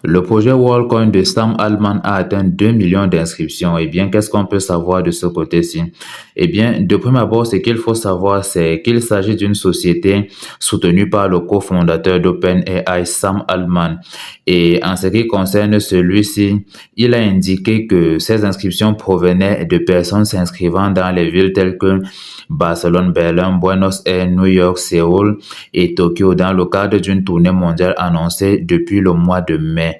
Le projet WorldCoin de Sam Altman a atteint 2 millions d'inscriptions. Eh bien, qu'est-ce qu'on peut savoir de ce côté-ci? Eh bien, de prime abord, ce qu'il faut savoir, c'est qu'il s'agit d'une société soutenue par le cofondateur d'OpenAI, Sam Altman. Et en ce qui concerne celui-ci, il a indiqué que ces inscriptions provenaient de personnes s'inscrivant dans les villes telles que Barcelone, Berlin, Buenos Aires, New York, Séoul et Tokyo dans le cadre d'une tournée mondiale annoncée depuis le mois de mai.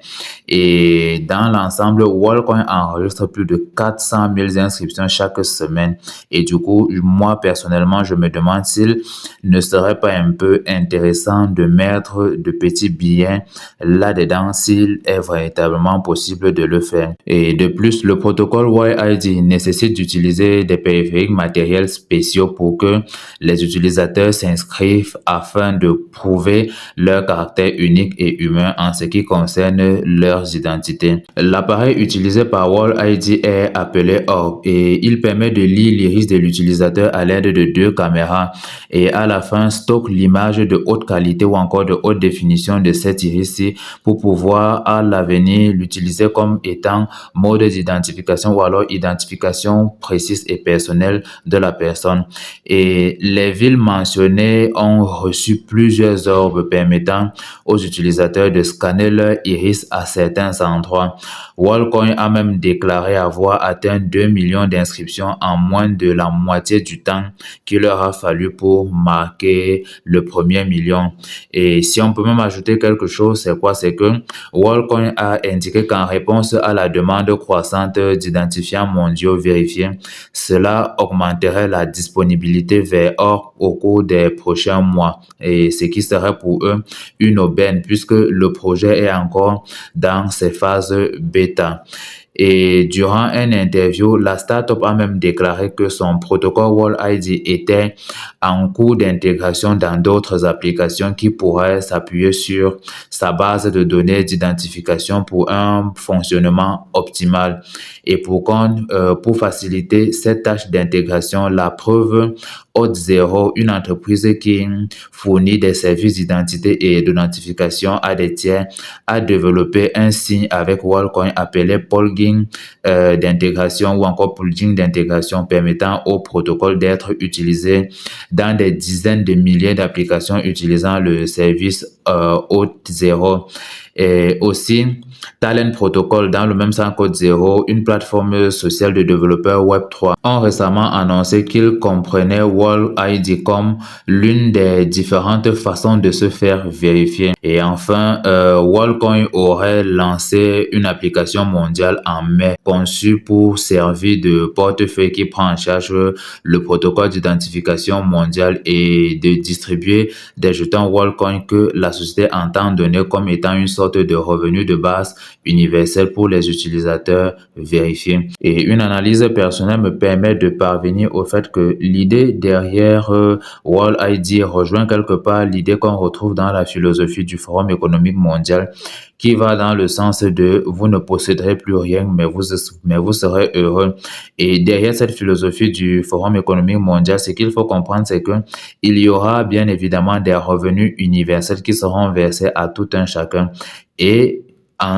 Et dans l'ensemble, WorldCoin enregistre plus de 400 000 inscriptions chaque semaine. Et du coup, moi personnellement, je me demande s'il ne serait pas un peu intéressant de mettre de petits billets là-dedans, s'il est véritablement possible de le faire. Et de plus, le protocole WireID nécessite d'utiliser des périphériques matériels spéciaux pour que les utilisateurs s'inscrivent afin de prouver leur caractère unique et humain en ce qui concerne leurs identités. L'appareil utilisé par WorldID est appelé Orb et il permet de lire l'iris de l'utilisateur à l'aide de 2 caméras et à la fin stocke l'image de haute qualité ou encore de haute définition de cet iris-ci pour pouvoir à l'avenir l'utiliser comme étant mode d'identification ou alors identification précise et personnelle de la personne. Et les villes mentionnées ont reçu plusieurs orbes permettant aux utilisateurs de scanner leur iris à certains endroits. WorldCoin a même déclaré avoir atteint 2 millions d'inscriptions en moins de la moitié du temps qu'il leur a fallu pour marquer le premier million. Et si on peut même ajouter quelque chose, c'est quoi? C'est que WorldCoin a indiqué qu'en réponse à la demande croissante d'identifiants mondiaux vérifiés, cela augmenterait la disponibilité vers Orb au cours des prochains mois, et ce qui serait pour eux une aubaine puisque le projet est encore dans ses phases bêta. Et durant une interview, la startup a même déclaré que son protocole WorldID était en cours d'intégration dans d'autres applications qui pourraient s'appuyer sur sa base de données d'identification pour un fonctionnement optimal. Et pour faciliter cette tâche d'intégration, la preuve Auth0, une entreprise qui fournit des services d'identité et de notification à des tiers, a développé un signe avec WorldCoin appelé plugin d'intégration ou encore plugin d'intégration permettant au protocole d'être utilisé dans des dizaines de milliers d'applications utilisant le service Auth0. Et aussi, Talent Protocol, dans le même sens qu'Auth0, une plateforme sociale de développeurs Web3, ont récemment annoncé qu'ils comprenaient WorldID comme l'une des différentes façons de se faire vérifier. Et enfin, WorldCoin aurait lancé une application mondiale en mai, conçue pour servir de portefeuille qui prend en charge le protocole d'identification mondiale et de distribuer des jetons WorldCoin que la société entend donner comme étant une sorte de revenu de base universel pour les utilisateurs vérifiés. Et une analyse personnelle me permet de parvenir au fait que l'idée derrière WorldID rejoint quelque part l'idée qu'on retrouve dans la philosophie du Forum économique mondial, qui va dans le sens de vous ne posséderez plus rien, mais vous serez heureux. Et derrière cette philosophie du Forum économique mondial, ce qu'il faut comprendre, c'est que il y aura bien évidemment des revenus universels qui seront versés à tout un chacun. Et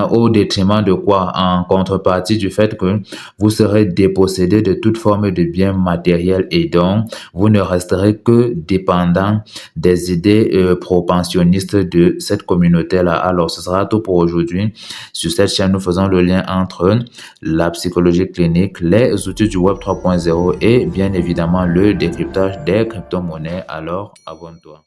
au détriment de quoi? En contrepartie du fait que vous serez dépossédé de toute forme de biens matériels et donc vous ne resterez que dépendant des idées pro-pensionnistes de cette communauté-là. Alors, ce sera tout pour aujourd'hui. Sur cette chaîne, nous faisons le lien entre la psychologie clinique, les outils du Web 3.0 et bien évidemment le décryptage des crypto-monnaies. Alors, abonne-toi.